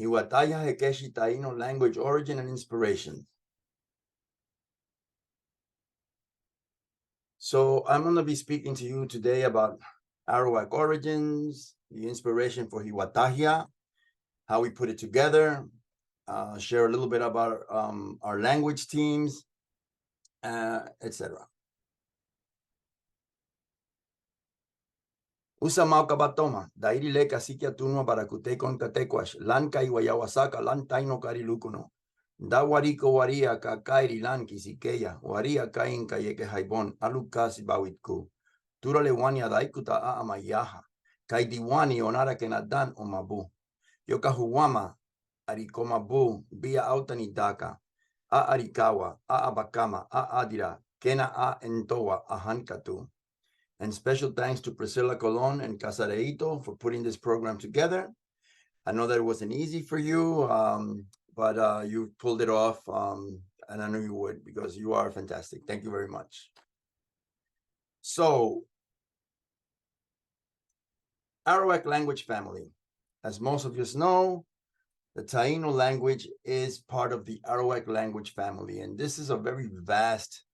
Iwataya Hekeshi Taino language origin and inspiration. So I'm going to be speaking to you today about Arawak origins, the inspiration for Hiwatahia, how we put it together, share a little bit about our language teams, etc. Usa mau kabatoma, dairi le kasikia tunua barakute con katekwash, lanka iwayawasaka lan taino karilukuno. Da wariko waria ka kairi lan kisikeya, waria kain kayeke haibon, alukasi bawitku. Turale wani adaikuta a amayaha, kai diwani onara kenadan o mabu. Yokahuwama, arikomabu, bia autani daka, a arikawa, a abakama, a adira, kena a entowa, a hankatu. And special thanks to Priscilla Colon and Casareito for putting this program together. I know that it wasn't easy for you, but you pulled it off, and I know you would because you are fantastic. Thank you very much. So, Arawak language family. As most of you know, the Taino language is part of the Arawak language family, and this is a very vast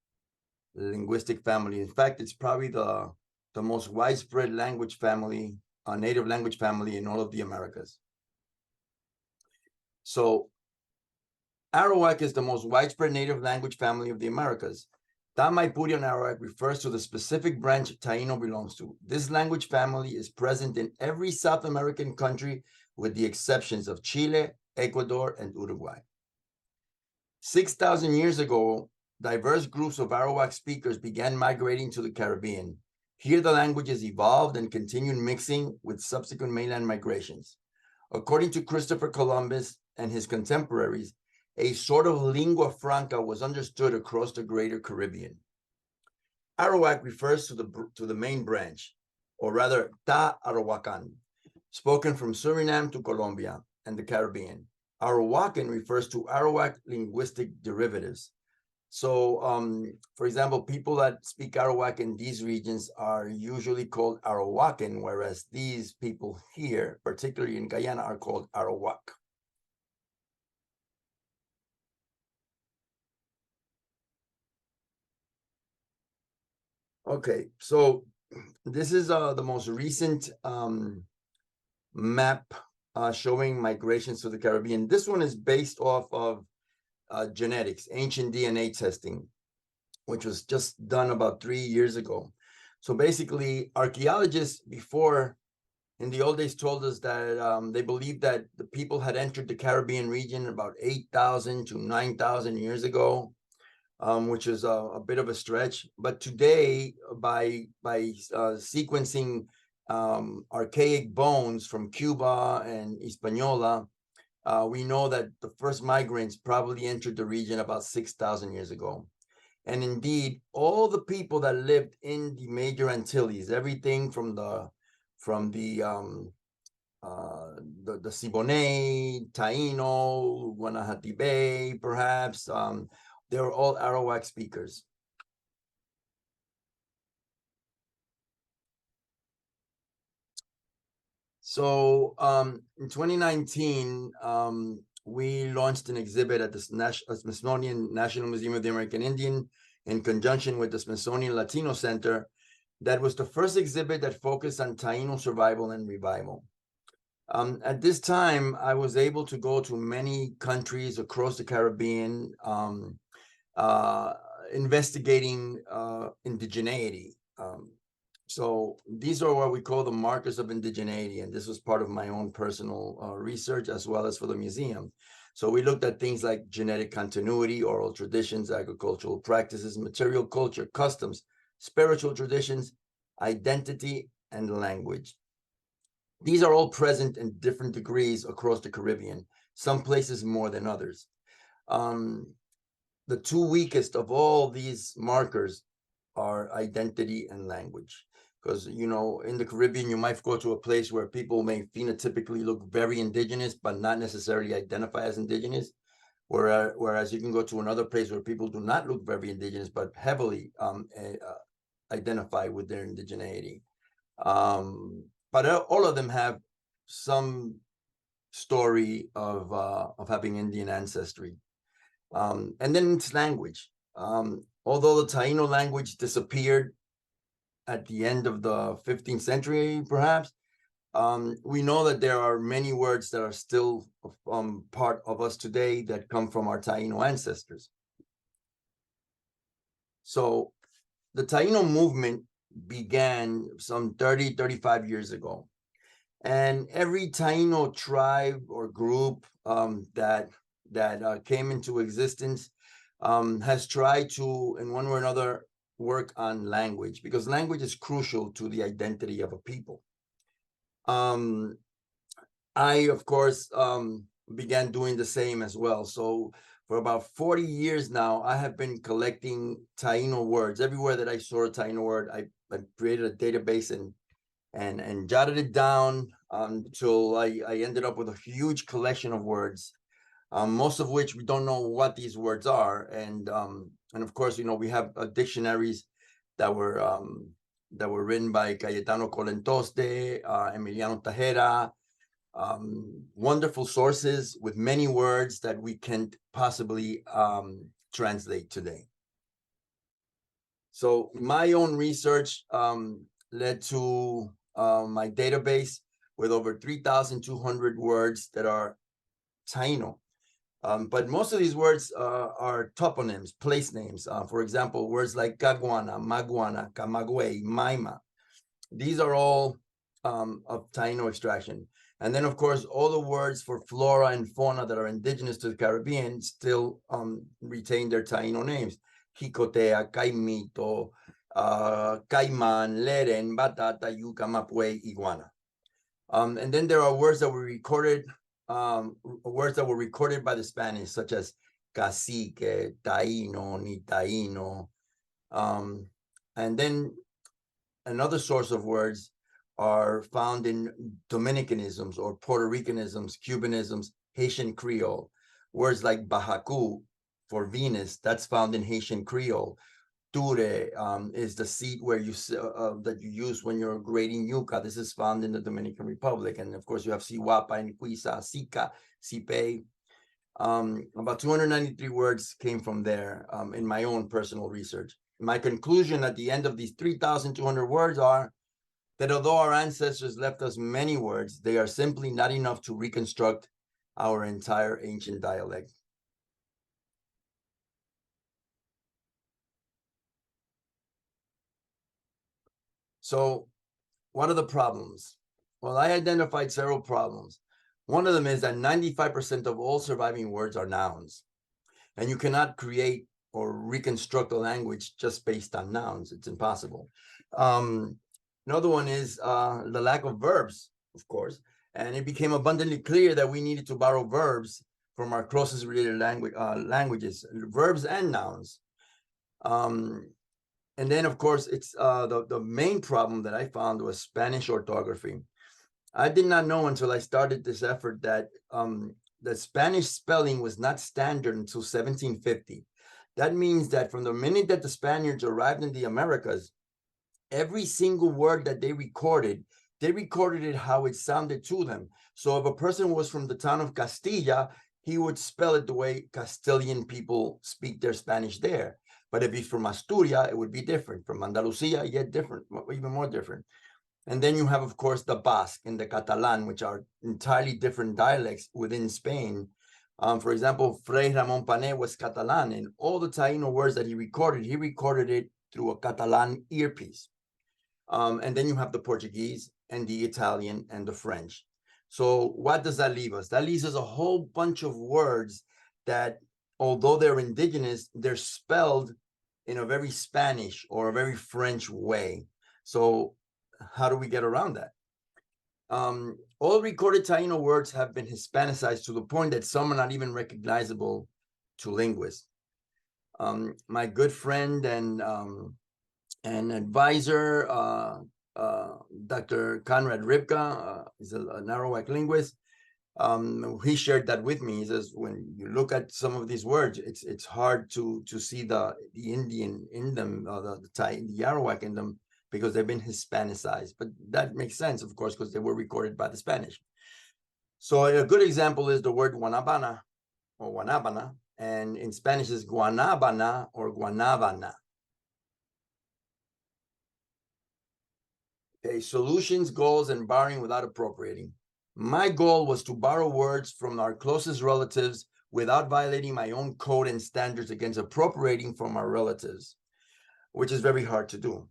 linguistic family. In fact, it's probably the most widespread language family, native language family in all of the Americas. So Arawak is the most widespread native language family of the Americas. Tamaipurian Arawak refers to the specific branch Taino belongs to. This language family is present in every South American country with the exceptions of Chile, Ecuador, and Uruguay. 6,000 years ago, diverse groups of Arawak speakers began migrating to the Caribbean. Here, the languages evolved and continued mixing with subsequent mainland migrations. According to Christopher Columbus and his contemporaries, a sort of lingua franca was understood across the greater Caribbean. Arawak refers to the main branch, or rather, Ta Arawakan, spoken from Suriname to Colombia and the Caribbean. Arawakan refers to Arawak linguistic derivatives. So, for example, people that speak Arawak in these regions are usually called Arawakan, whereas these people here, particularly in Guyana, are called Arawak. Okay, so this is the most recent map showing migrations to the Caribbean. This one is based off of genetics, ancient DNA testing, which was just done about 3 years ago. So basically, archaeologists before in the old days told us that they believed that the people had entered the Caribbean region about 8,000 to 9,000 years ago, which is a bit of a stretch. But today, by sequencing archaic bones from Cuba and Hispaniola, we know that the first migrants probably entered the region about 6,000 years ago. And indeed, all the people that lived in the major Antilles, everything from the Siboney, Taino, Guanahati Bay, perhaps, they were all Arawak speakers. So in 2019, we launched an exhibit at the Smithsonian National Museum of the American Indian in conjunction with the Smithsonian Latino Center. That was the first exhibit that focused on Taino survival and revival. At this time, I was able to go to many countries across the Caribbean, investigating indigeneity. So these are what we call the markers of indigeneity, and this was part of my own personal research as well as for the museum. So we looked at things like genetic continuity, oral traditions, agricultural practices, material culture, customs, spiritual traditions, identity, and language. These are all present in different degrees across the Caribbean, some places more than others. The two weakest of all these markers are identity and language. Because, you know, in the Caribbean, you might go to a place where people may phenotypically look very indigenous, but not necessarily identify as indigenous. Whereas you can go to another place where people do not look very indigenous, but heavily identify with their indigeneity. But all of them have some story of having Indian ancestry. And then it's language. Although the Taino language disappeared at the end of the 15th century, perhaps, we know that there are many words that are still part of us today that come from our Taino ancestors. So the Taino movement began some 30, 35 years ago. And every Taino tribe or group that came into existence has tried to, in one way or another, work on language, because language is crucial to the identity of a people. I, of course, began doing the same as well. So for about 40 years now, I have been collecting Taino words. Everywhere that I saw a Taino word, I created a database and jotted it down until I ended up with a huge collection of words, most of which we don't know what these words are. And of course, we have dictionaries that were written by Cayetano Colentoste, Emiliano Tajera, wonderful sources with many words that we can't possibly translate today. So my own research led to my database with over 3,200 words that are Taino. But most of these words are toponyms, place names. For example, words like Caguana, Maguana, Camagüey, Maima. These are all of Taino extraction. And then, of course, all the words for flora and fauna that are indigenous to the Caribbean still retain their Taino names. Jicotea, Caimito, Caimán, Leren, Batata, Yuca, Mapue, Iguana. And then there are words that were recorded by the Spanish, such as cacique, Taino, ni Taino. And then another source of words are found in Dominicanisms or Puerto Ricanisms, Cubanisms, Haitian Creole. Words like Bahaku for Venus, that's found in Haitian Creole. Ture is the seat where that you use when you're grating yuca. This is found in the Dominican Republic. And of course, you have Siwapa and Cuisa, Sica, Sipe. About 293 words came from there in my own personal research. My conclusion at the end of these 3,200 words are that although our ancestors left us many words, they are simply not enough to reconstruct our entire ancient dialect. So what are the problems? Well, I identified several problems. One of them is that 95% of all surviving words are nouns, and you cannot create or reconstruct a language just based on nouns. It's impossible. Another one is the lack of verbs, of course, and it became abundantly clear that we needed to borrow verbs from our closest related languages, verbs and nouns. And then, of course, it's the main problem that I found was Spanish orthography. I did not know until I started this effort that the Spanish spelling was not standard until 1750. That means that from the minute that the Spaniards arrived in the Americas, every single word that they recorded it how it sounded to them. So if a person was from the town of Castilla, he would spell it the way Castilian people speak their Spanish there. But if he's from Asturias, it would be different. From Andalusia, yet different, even more different. And then you have, of course, the Basque and the Catalan, which are entirely different dialects within Spain. For example, Fray Ramon Panet was Catalan, and all the Taino words that he recorded it through a Catalan earpiece. And then you have the Portuguese and the Italian and the French. So what does that leave us? That leaves us a whole bunch of words that, although they're indigenous, they're spelled in a very Spanish or a very French way. So how do we get around that? All recorded Taino words have been Hispanicized to the point that some are not even recognizable to linguists. My good friend and advisor, Dr. Conrad Rybka, is an Arawak linguist. He shared that with me. He says, when you look at some of these words, it's hard to see the Indian in them, the Arawak in them, because they've been Hispanicized. But that makes sense, of course, because they were recorded by the Spanish. So a good example is the word guanabana or guanabana, and in Spanish is guanabana or guanabana. Okay, solutions, goals, and borrowing without appropriating. My goal was to borrow words from our closest relatives without violating my own code and standards against appropriating from our relatives, which is very hard to do.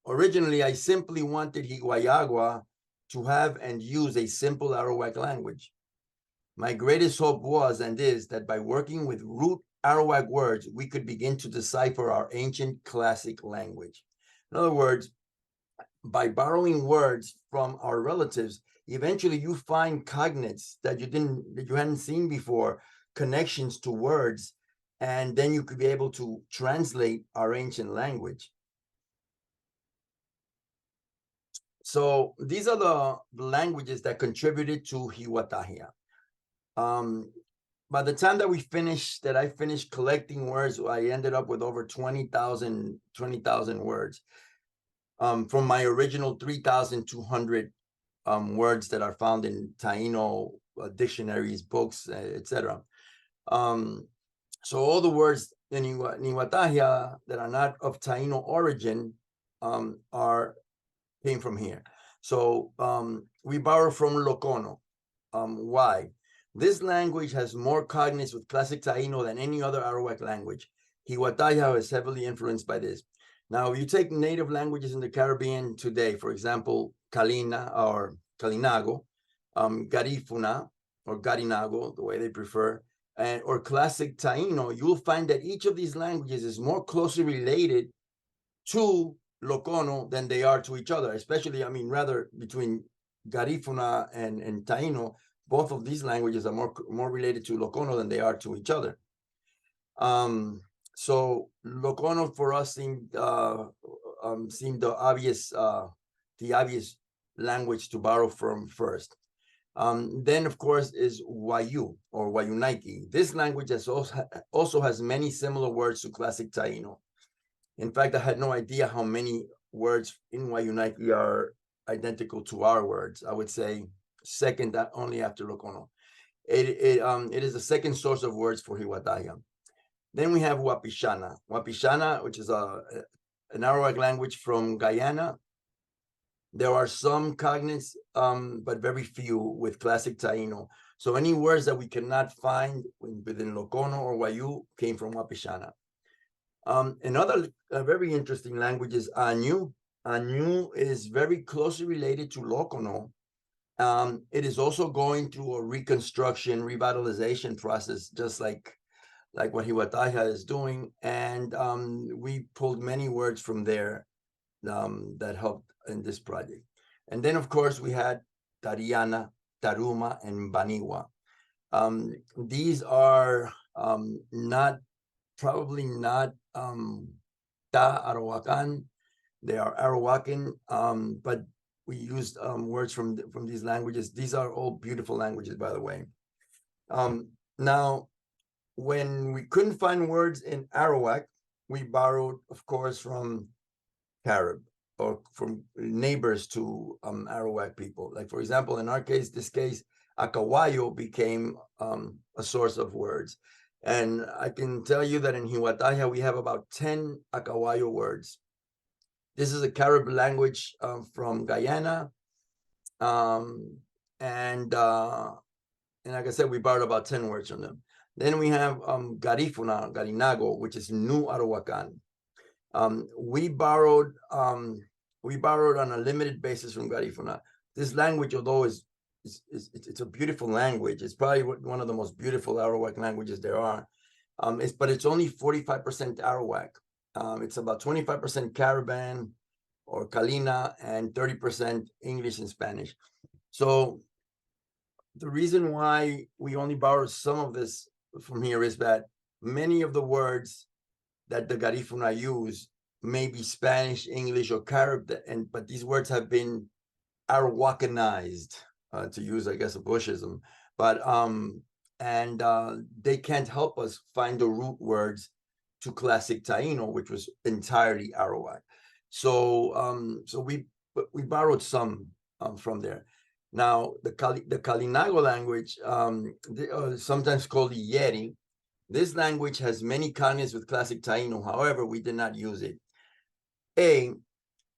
Originally, I simply wanted Higuayagua to have and use a simple Arawak language. My greatest hope was and is that by working with root Arawak words, we could begin to decipher our ancient classic language. In other words, by borrowing words from our relatives, eventually you find cognates that you hadn't seen before, connections to words, and then you could be able to translate our ancient language. So these are the languages that contributed to Hiwatahia. By the time that I finished collecting words, I ended up with over 20,000 words. From my original 3,200 words that are found in Taino dictionaries, books, etc. So all the words in Hiwatahia that are not of Taino origin came from here. So we borrow from Locono. Why? This language has more cognates with classic Taino than any other Arawak language. Hiwatahia is heavily influenced by this. Now, if you take native languages in the Caribbean today, for example, Kalina or Kalinago, Garifuna or Garinago, the way they prefer, or classic Taino, you'll find that each of these languages is more closely related to Locono than they are to each other, especially, rather between Garifuna and Taino, both of these languages are more related to Locono than they are to each other. So Locono for us seemed the obvious language to borrow from first. Then, of course, is Wayu or Wayunaiki. This language also has many similar words to classic Taino. In fact, I had no idea how many words in Wayunaiki are identical to our words. I would say second only after Locono. It is the second source of words for Hiwatahia. Then we have Wapishana. Wapishana, which is an Arawak language from Guyana. There are some cognates, but very few with classic Taino. So any words that we cannot find within Locono or Wayu came from Wapishana. Another very interesting language is Añu. Añu is very closely related to Locono. It is also going through a reconstruction, revitalization process, just like what Hiwatahia is doing. And we pulled many words from there that helped in this project. And then, of course, we had Tariana, Taruma, and Baniwa. These are probably not Ta Arawakan. They are Arawakan, but we used words from these languages. These are all beautiful languages, by the way. Now, when we couldn't find words in Arawak, we borrowed, of course, from Carib or from neighbors to Arawak people. Like, for example, in our case, Akawayo became a source of words. And I can tell you that in Hiwatahia, we have about 10 Akawayo words. This is a Carib language from Guyana. And like I said, we borrowed about 10 words from them. Then we have Garifuna, Garinago, which is New Arawakan. We borrowed on a limited basis from Garifuna. This language, although it's a beautiful language, it's probably one of the most beautiful Arawak languages there are. But it's only 45% Arawak. It's about 25% Caribbean or Kalina and 30% English and Spanish. So the reason why we only borrowed some of this from here is that many of the words that the Garifuna use may be Spanish, English, or Carib, but these words have been Arawakanized, to use, I guess, a Bushism. But they can't help us find the root words to classic Taino, which was entirely Arawak. So we borrowed some from there. Now, the Kalinago language, sometimes called the Yeri, this language has many cognates with classic Taino. However, we did not use it.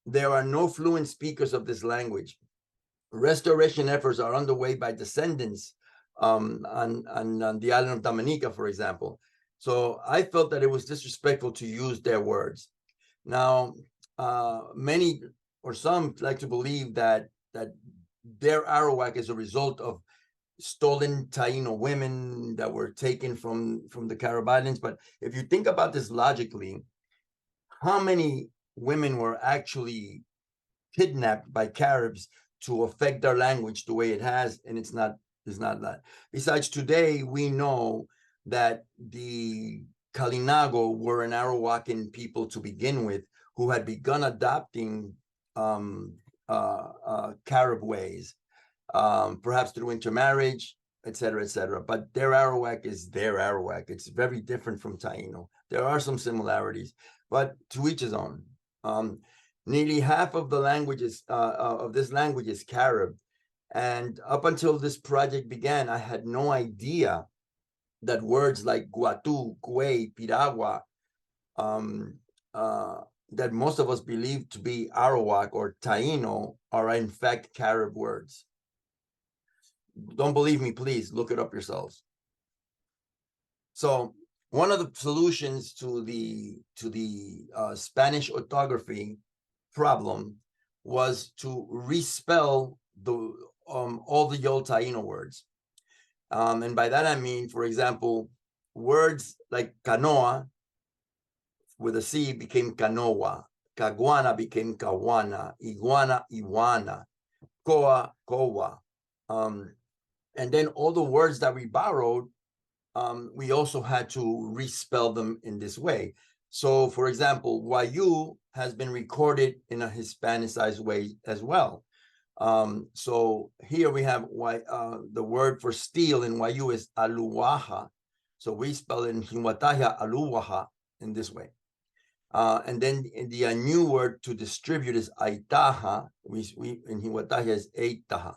There are no fluent speakers of this language. Restoration efforts are underway by descendants on the island of Dominica, for example. So I felt that it was disrespectful to use their words. Now, many or some like to believe that their Arawak is a result of stolen Taino women that were taken from the Carib Islands. But if you think about this logically, how many women were actually kidnapped by Caribs to affect their language the way it has? And it's not that. Besides, today we know that the Kalinago were an Arawakan people to begin with, who had begun adopting Carib ways, perhaps through intermarriage, etc., etc. But their Arawak is their Arawak. It's very different from Taino. There are some similarities, but to each his own. Nearly half of the languages of this language is Carib, and up until this project began, I had no idea that words like Guatu, Cue, Piragua, that most of us believe to be Arawak or Taino, are in fact Carib words. Don't believe me, please look it up yourselves. So one of the solutions to the Spanish orthography problem was to respell the all the old Taino words. And by that I mean, for example, words like canoa with a C became canoa, caguana became caguana, iguana, iguana, coa, coa. And then all the words that we borrowed, we also had to respell them in this way. So, for example, Wayu has been recorded in a Hispanicized way as well. So here we have the word for steel in Wayu is aluwaha. So we spell it in Hiwataja aluwaha in this way. And then the new word to distribute is aitaha. We in Hiwataja is eitaha.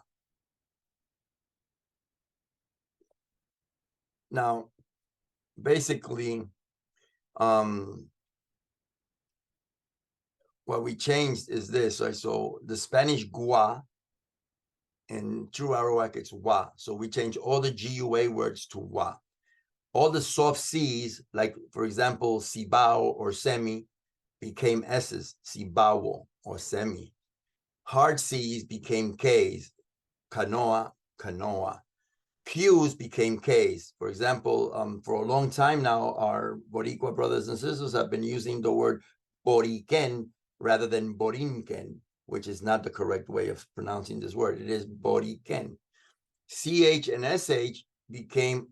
Now, basically, what we changed is this, right? So the Spanish gua, in true Arawak, it's wa. So we changed all the GUA words to wa. All the soft C's, like, for example, sibao or semi, became S's, sibao or semi. Hard C's became K's, canoa, canoa. Q's became K's. For example, for a long time now, our Boricua brothers and sisters have been using the word Boriquen rather than Borinquen, which is not the correct way of pronouncing this word. It is Boriquen. CH and SH became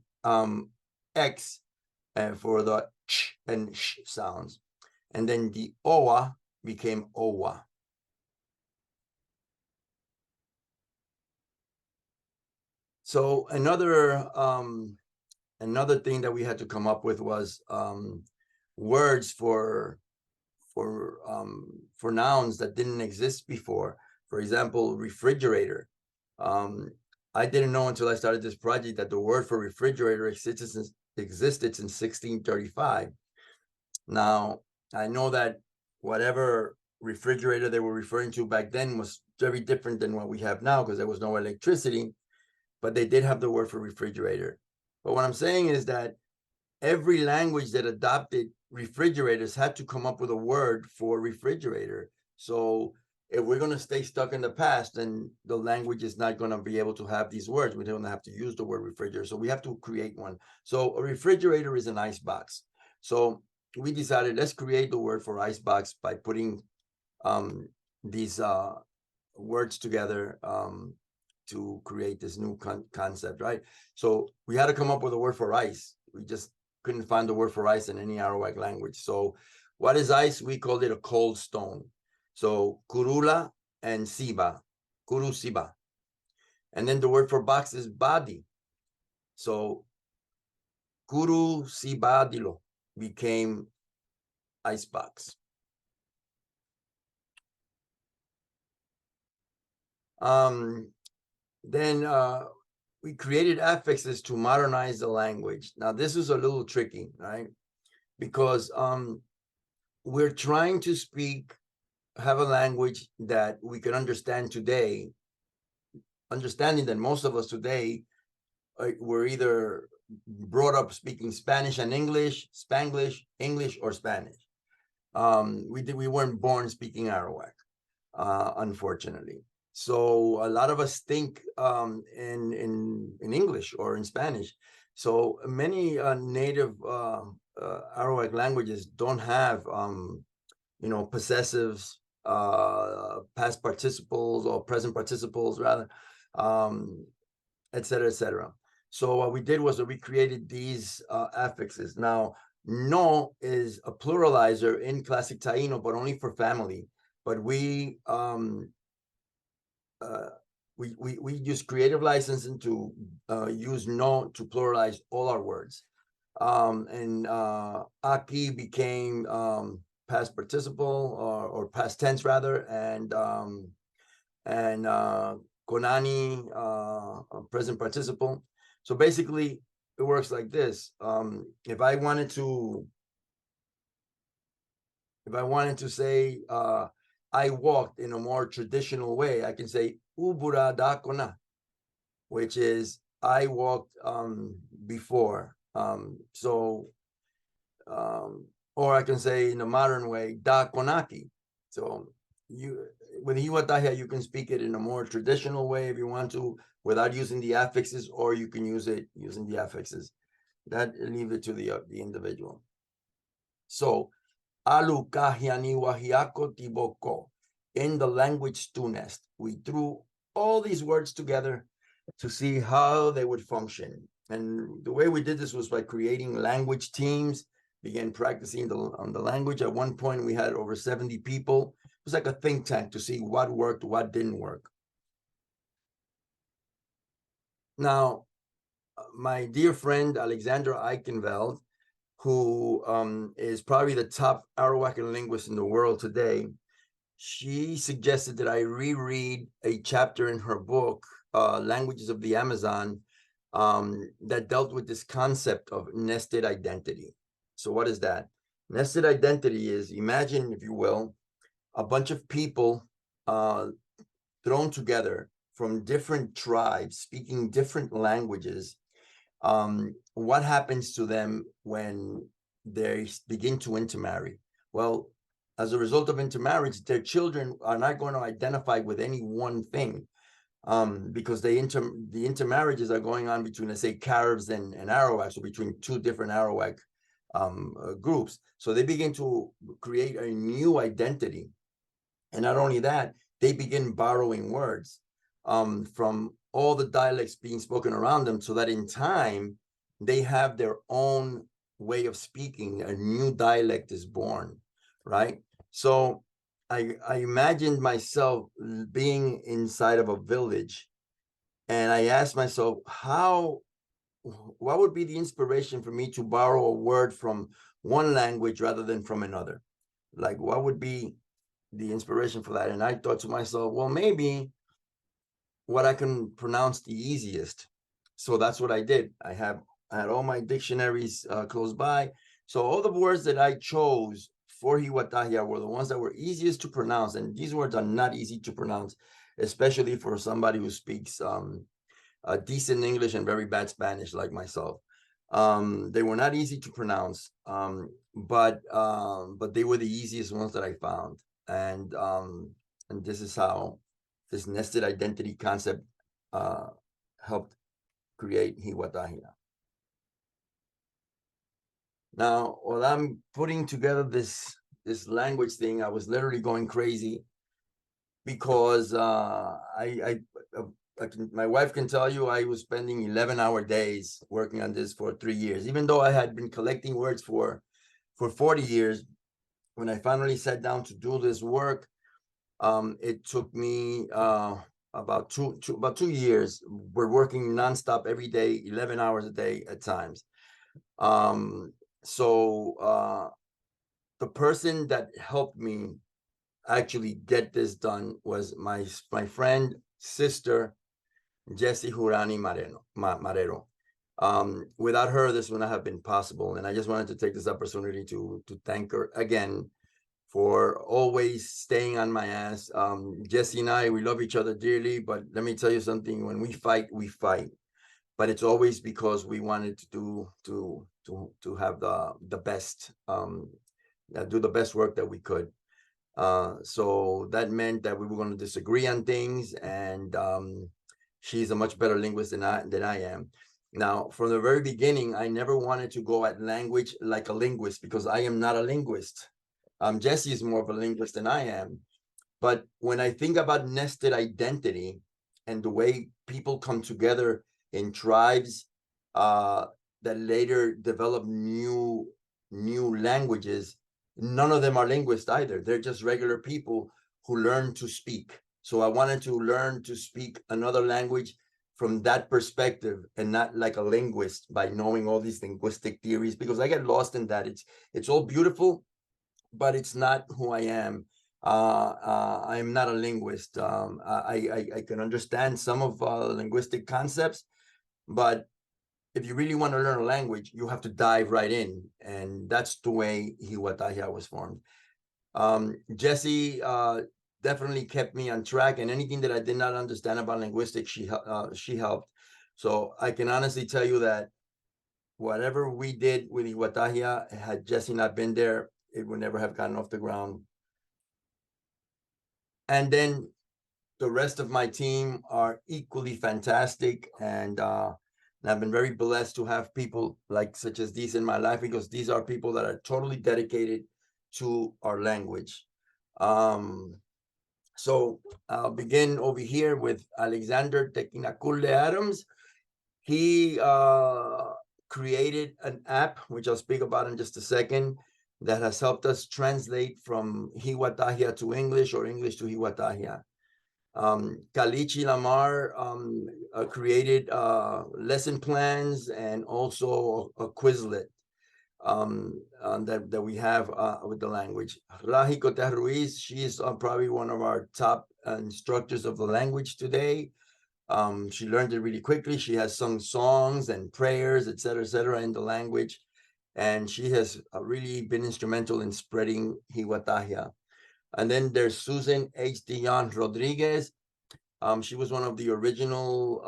X for the ch and sh sounds. And then the OA became OWA. So another thing that we had to come up with was words for nouns that didn't exist before. For example, refrigerator. I didn't know until I started this project that the word for refrigerator existed since 1635. Now, I know that whatever refrigerator they were referring to back then was very different than what we have now, because there was no electricity, but they did have the word for refrigerator. But what I'm saying is that every language that adopted refrigerators had to come up with a word for refrigerator. So if we're going to stay stuck in the past, then the language is not going to be able to have these words. We don't have to use the word refrigerator. So we have to create one. So a refrigerator is an ice box. So we decided, let's create the word for ice box by putting these words together to create this new concept, right? So we had to come up with a word for ice. We just couldn't find the word for ice in any Arawak language. So what is ice? We called it a cold stone. So kurula and siba, kuru siba. And then the word for box is badi. So kuru sibadilo became icebox. Then we created affixes to modernize the language. Now, this is a little tricky, right? Because we're trying to have a language that we can understand today, understanding that most of us today were either brought up speaking Spanish and English, Spanglish, English, or Spanish. We weren't born speaking Arawak, unfortunately. So a lot of us think in English or in Spanish. So many native Arawak languages don't have possessives, past participles or present participles rather, et cetera, et cetera. So what we did was that we created these affixes. Now, no is a pluralizer in Classic Taino, but only for family. But we use creative licensing to use no to pluralize all our words. And Aki became past participle or past tense rather, and Konani present participle. So basically, it works like this. If I wanted to say I walked in a more traditional way, I can say ubura da kona, which is I walked before. Or I can say in a modern way, da konaki. So with Hiwatahia, you can speak it in a more traditional way if you want to, without using the affixes, or you can use it using the affixes. That leave it to the individual. So alu kahiani wahiako tiboko. In the language stew nest, we threw all these words together to see how they would function. And the way we did this was by creating language teams, began practicing on the language. At one point, we had over 70 people. It was like a think tank to see what worked, what didn't work. Now, my dear friend, Alexandra Eichenveld, who is probably the top Arawakan linguist in the world today, she suggested that I reread a chapter in her book, Languages of the Amazon, that dealt with this concept of nested identity. So what is that? Nested identity is, imagine, if you will, a bunch of people thrown together from different tribes, speaking different languages. What happens to them when they begin to intermarry? Well, as a result of intermarriage, their children are not going to identify with any one thing, because the intermarriages are going on between, let's say, Caribs and Arawaks, or between two different Arawak groups. So they begin to create a new identity. And not only that, they begin borrowing words from all the dialects being spoken around them, so that in time, they have their own way of speaking. A new dialect is born, right? So I imagined myself being inside of a village, and I asked myself, what would be the inspiration for me to borrow a word from one language rather than from another? Like, what would be the inspiration for that? And I thought to myself, well, maybe what I can pronounce the easiest. So that's what I did. I had all my dictionaries close by. So all the words that I chose for Hiwatahia were the ones that were easiest to pronounce. And these words are not easy to pronounce, especially for somebody who speaks decent English and very bad Spanish like myself. They were not easy to pronounce, but they were the easiest ones that I found. And this is how this nested identity concept helped create Hiwatahia. Now, while I'm putting together this language thing, I was literally going crazy, because my wife can tell you I was spending 11-hour days working on this for 3 years, even though I had been collecting words for 40 years. When I finally sat down to do this work, it took me about 2 years. We're working nonstop every day, 11 hours a day at times. So the person that helped me actually get this done was my friend, sister, Jessie Jurani Marero. Without her, this would not have been possible. And I just wanted to take this opportunity to thank her again for always staying on my ass. Jessie and I, we love each other dearly, but let me tell you something, when we fight, we fight. But it's always because we wanted to have the best, do the best work that we could. So that meant that we were going to disagree on things, and she's a much better linguist than I am. Now, from the very beginning, I never wanted to go at language like a linguist, because I am not a linguist. Jessie is more of a linguist than I am. But when I think about nested identity and the way people come together in tribes that later develop new languages, none of them are linguists either. They're just regular people who learn to speak. So I wanted to learn to speak another language from that perspective, and not like a linguist by knowing all these linguistic theories, because I get lost in that. It's all beautiful, but it's not who I am. I'm not a linguist. I can understand some of linguistic concepts, but if you really want to learn a language, you have to dive right in, and that's the way Hiwatahia was formed. Jessie definitely kept me on track, and anything that I did not understand about linguistics, she helped. So I can honestly tell you that whatever we did with Hiwatahia, had Jessie not been there, it would never have gotten off the ground. And then the rest of my team are equally fantastic, and I've been very blessed to have people like such as these in my life, because these are people that are totally dedicated to our language. So I'll begin over here with Alexander Tekinakule Adams. He created an app, which I'll speak about in just a second, that has helped us translate from Hiwatahia to English, or English to Hiwatahia. Kalichi Lamar created lesson plans and also a Quizlet that we have with the language. Rahi Coteh Ruiz, she is probably one of our top instructors of the language today. She learned it really quickly. She has sung songs and prayers, et cetera, in the language. And she has really been instrumental in spreading Hiwatahia. And then there's Susan H. Dion Rodriguez. She was one of the original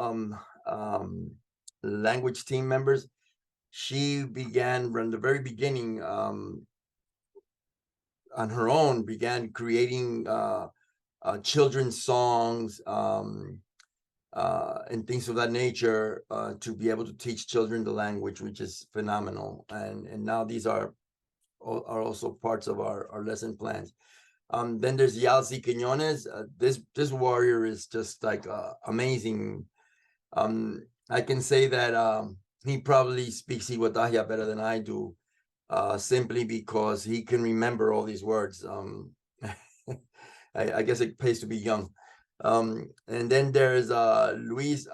language team members. She began from the very beginning on her own, began creating children's songs and things of that nature to be able to teach children the language, which is phenomenal. And now these are also parts of our lesson plans. Then there's Yalsi Quinones. This warrior is just like amazing. I can say that he probably speaks Hiwatahia better than I do, simply because he can remember all these words. I guess it pays to be young. And then there's Luis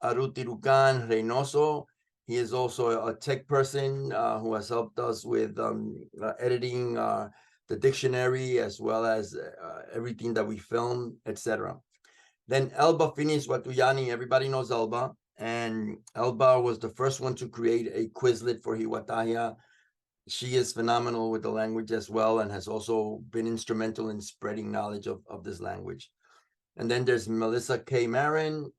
Arutirucan Reynoso. He is also a tech person who has helped us with editing the dictionary, as well as everything that we film, etc. Then Elba Finis Watuyani, everybody knows Elba, and Elba was the first one to create a Quizlet for Hiwatahia. She is phenomenal with the language as well, and has also been instrumental in spreading knowledge of this language. And then there's Melissa K. Marin.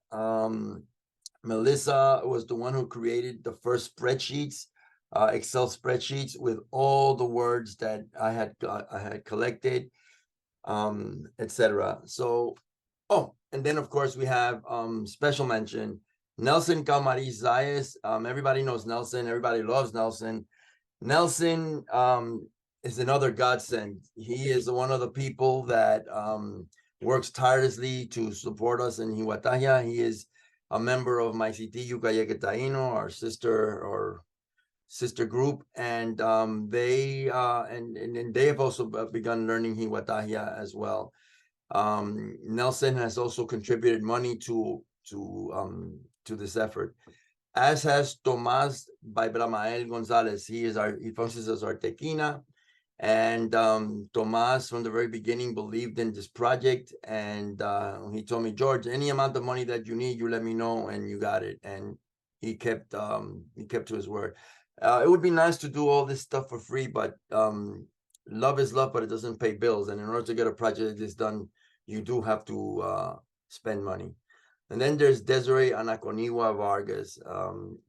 Melissa was the one who created the first spreadsheets, Excel spreadsheets, with all the words that I had collected, etc. So, and then of course we have special mention, Nelson Calmaris Zayas. Everybody knows Nelson. Everybody loves Nelson. Nelson is another godsend. He is one of the people that works tirelessly to support us in Hiwatahia. He is a member of Maisiti Yucayeke Taino, our sister group, and they have also begun learning Hiwatahia as well. Nelson has also contributed money to this effort, as has Tomas Baibramael Gonzalez. He functions as our tequina. And Tomas from the very beginning believed in this project, and he told me, George, any amount of money that you need, you let me know, and you got it. And he kept to his word. It would be nice to do all this stuff for free, but love is love, but it doesn't pay bills. And in order to get a project like this done, you do have to spend money. And then there's Desiree Anaconiwa Vargas.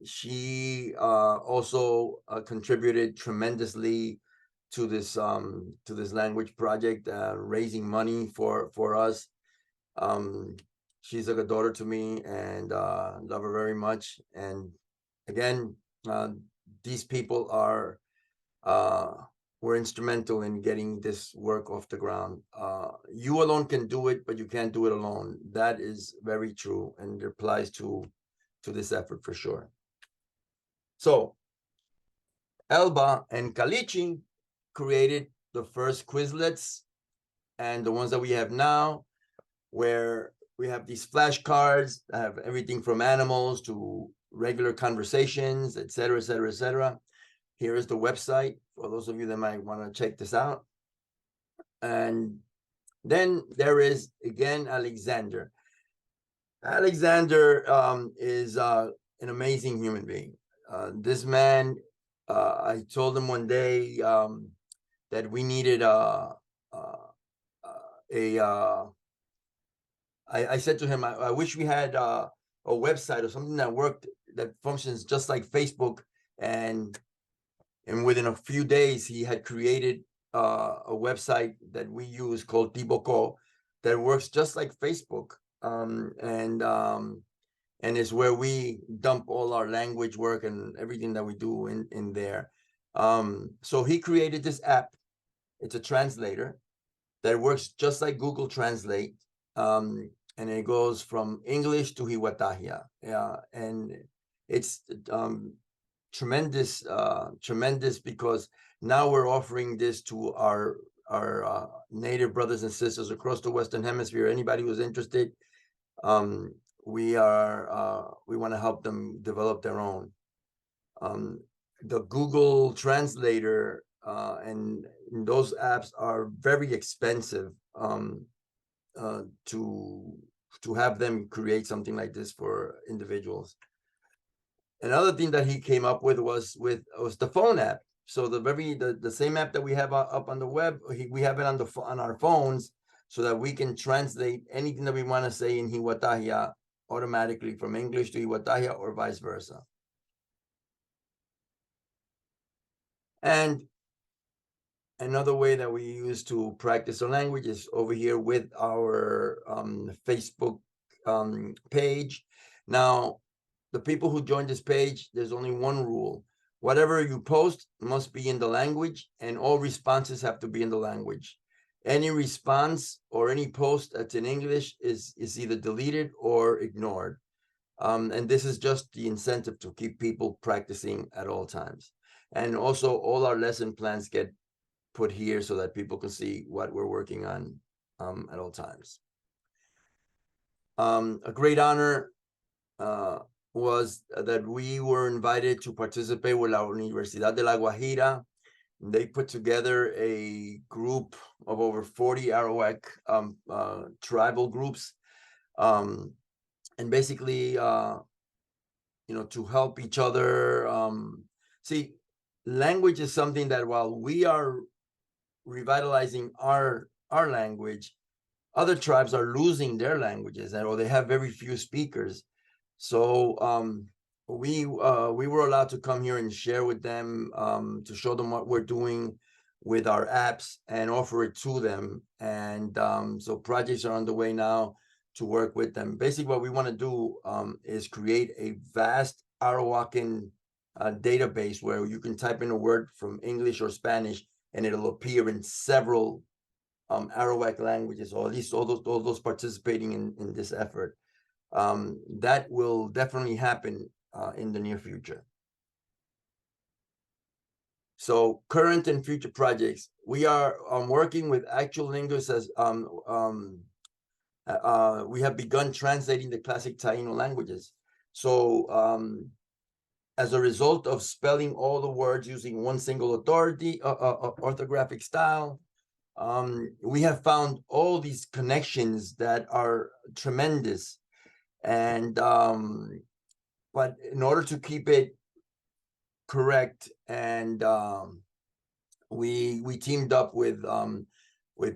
She also contributed tremendously to this language project, raising money for us. She's like a daughter to me, and love her very much. And again, these people were instrumental in getting this work off the ground. You alone can do it, but you can't do it alone. That is very true, and it applies to this effort for sure. So Elba and Kalichi created the first Quizlets, and the ones that we have now, where we have these flashcards that have everything from animals to regular conversations, etc., etc., etc. Here is the website for those of you that might want to check this out. And then there is, again, Alexander. Alexander is an amazing human being. This man, I told him one day that we needed I said to him, I wish we had a website or something that worked, that functions just like Facebook. And within a few days, he had created a website that we use called Tiboco that works just like Facebook. And is where we dump all our language work and everything that we do in there. So he created this app. It's a translator that works just like Google Translate. And it goes from English to Hiwatahia. And it's tremendous because now we're offering this to our native brothers and sisters across the Western Hemisphere. Anybody who's interested, we want to help them develop their own. The Google Translator and those apps are very expensive to have them create something like this for individuals. Another thing that he came up with was the phone app. So the same app that we have up on the web, we have it on our phones, so that we can translate anything that we want to say in Hiwatahia automatically from English to Hiwatahia or vice versa. And another way that we use to practice our language is over here with our Facebook page. Now, the people who join this page, there's only one rule. Whatever you post must be in the language, and all responses have to be in the language. Any response or any post that's in English is either deleted or ignored. And this is just the incentive to keep people practicing at all times. And also, all our lesson plans get put here so that people can see what we're working on at all times. A great honor was that we were invited to participate with la Universidad de La Guajira. They put together a group of over 40 Arawak tribal groups, and basically, to help each other. See, language is something that, while we are revitalizing our language, other tribes are losing their languages, or they have very few speakers. So we were allowed to come here and share with them, to show them what we're doing with our apps and offer it to them. And so projects are underway now to work with them. Basically, what we want to do is create a vast Arawakan database where you can type in a word from English or Spanish, and it'll appear in several Arawak languages, or at least all those participating in this effort. That will definitely happen in the near future. So current and future projects, we are working with Actual Linguists as we have begun translating the classic Taino languages. So as a result of spelling all the words using one single orthographic style, we have found all these connections that are tremendous. And but in order to keep it correct, and we teamed up with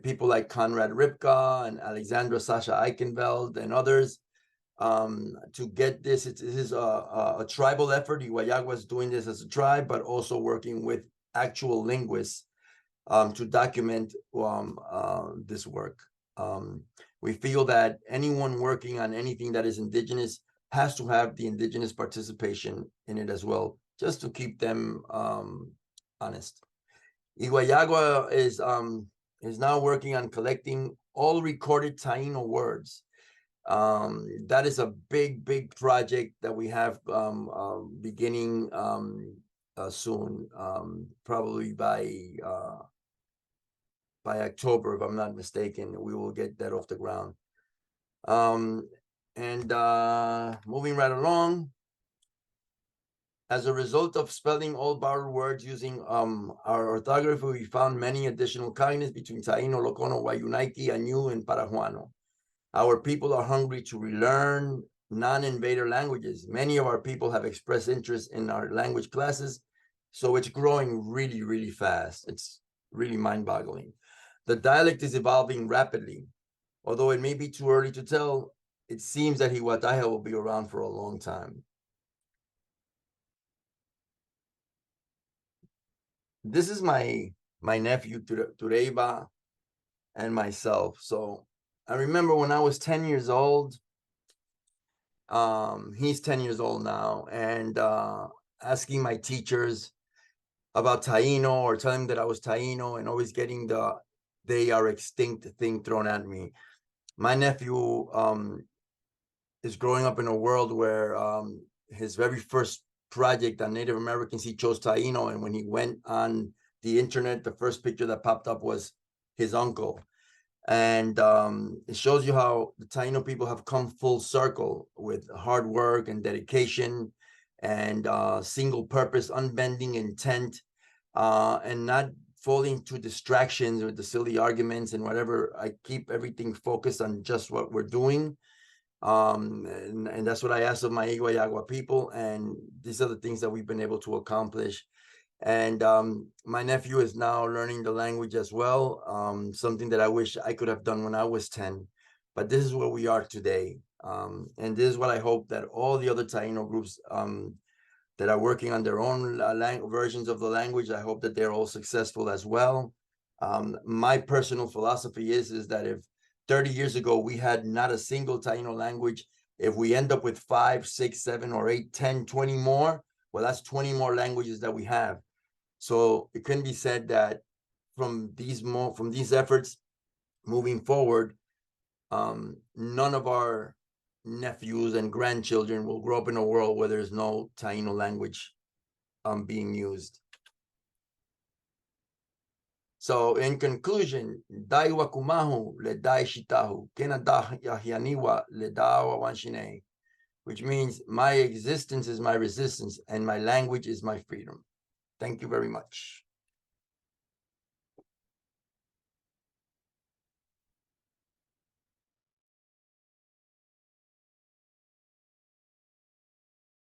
people like Konrad Ripka and Alexandra Sasha Eichenveld and others to get this. This is a tribal effort. Iwayagua is doing this as a tribe, but also working with actual linguists to document this work. We feel that anyone working on anything that is indigenous has to have the indigenous participation in it as well, just to keep them honest. Iwayagua is now working on collecting all recorded Taino words. That is a big project that we have beginning soon, probably by October, if I'm not mistaken. We will get that off the ground. And moving right along, as a result of spelling all borrowed words using our orthography, we found many additional kindness between Taino, Lokono, Wayunaiki, Añu, and Parahuano. Our people are hungry to relearn non-invader languages. Many of our people have expressed interest in our language classes, so it's growing really fast. It's really mind-boggling. The dialect is evolving rapidly. Although it may be too early to tell, it seems that Hiwataya will be around for a long time. This is my nephew Tureiba and myself. So I remember when I was 10 years old, he's 10 years old now, and asking my teachers about Taino or telling them that I was Taino, and always getting the "they are extinct" thing thrown at me. My nephew is growing up in a world where his very first project on Native Americans, he chose Taino, and when he went on the internet, the first picture that popped up was his uncle. And it shows you how the Taino people have come full circle with hard work and dedication and single purpose, unbending intent, and not falling to distractions or the silly arguments and whatever. I keep everything focused on just what we're doing. And that's what I ask of my Iwayagua people. And these are the things that we've been able to accomplish. And my nephew is now learning the language as well, something that I wish I could have done when I was 10. But this is where we are today. And this is what I hope that all the other Taino groups that are working on their own versions of the language, I hope that they're all successful as well. My personal philosophy is that if 30 years ago we had not a single Taino language, if we end up with 5, 6, 7, or 8, 10, 20 more, well, that's 20 more languages that we have. So it can be said that from these efforts moving forward, none of our nephews and grandchildren will grow up in a world where there's no Taino language being used. So in conclusion, dai wakumahu le dai shitahu, kena da yahianiwa le da wawanshine, which means my existence is my resistance and my language is my freedom. Thank you very much.